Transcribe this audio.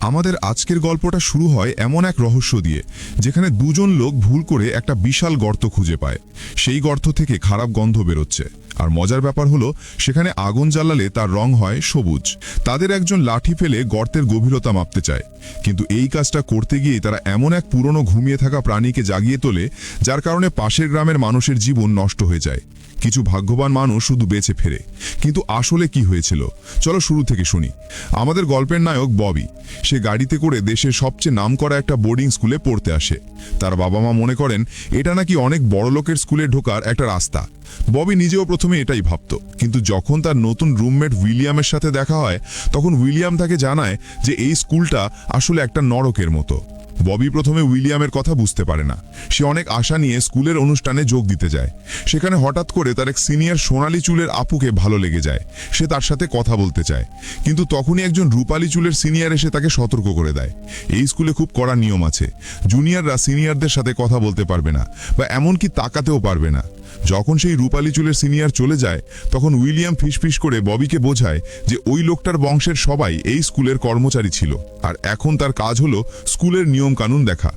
আমাদের আজকের গল্পটা শুরু হয় এমন এক রহস্য দিয়ে, যেখানে দুজন লোক ভুল করে একটা বিশাল গর্ত খুঁজে পায়। সেই গর্ত থেকে খারাপ গন্ধ বেরোচ্ছে, আর মজার ব্যাপার হলো সেখানে আগুন জ্বালালে তার রং হয় সবুজ। তাদের একজন লাঠি ফেলে গর্তের গভীরতা মাপতে চায়, কিন্তু এই কাজটা করতে গিয়ে তারা এমন এক পুরনো ঘুমিয়ে থাকা প্রাণীকে জাগিয়ে তোলে, যার কারণে পাশের গ্রামের মানুষের জীবন নষ্ট হয়ে যায়। কিছু ভাগ্যবান মানুষ শুধু বেঁচে ফেরে। কিন্তু আসলে কি হয়েছিল, চলো শুরু থেকে শুনি। আমাদের গল্পের নায়ক ববি, সে গাড়িতে করে দেশের সবচেয়ে নামকরা একটা বোর্ডিং স্কুলে পড়তে আসে। তার বাবা মা মনে করেন এটা নাকি অনেক বড় লোকের স্কুলে ঢোকার একটা রাস্তা। ববি নিজেও প্রথমে এটাই ভাবত, কিন্তু যখন তার নতুন রুমমেট উইলিয়ামের সাথে দেখা হয়, তখন উইলিয়াম তাকে জানায় যে এই স্কুলটা আসলে একটা নরকের মতো। ববি প্রথমে উইলিয়ামের কথা বুঝতে পারে না। সে অনেক আশা নিয়ে স্কুলের অনুষ্ঠানে যোগ দিতে যায়। সেখানে হঠাৎ করে তার এক সিনিয়র সোনালী চুলের আপুকে ভালো লেগে যায়। সে তার সাথে কথা বলতে চায়, কিন্তু তখনই একজন রূপালী চুলের সিনিয়র এসে তাকে সতর্ক করে দেয়, এই স্কুলে খুব কড়া নিয়ম আছে। জুনিয়ররা সিনিয়রদের সাথে কথা বলতে পারবে না, বা এমনকি তাকাতেও পারবে না। যখন সেই রূপালী চুলের সিনিয়র চলে যায়, তখন উইলিয়াম ফিসফিস করে ববিকে বোঝায় যে ওই লোকটার বংশের সবাই এই স্কুলের কর্মচারী ছিল, আর এখন তার কাজ হলো স্কুলের নিয়ম কানুন দেখা।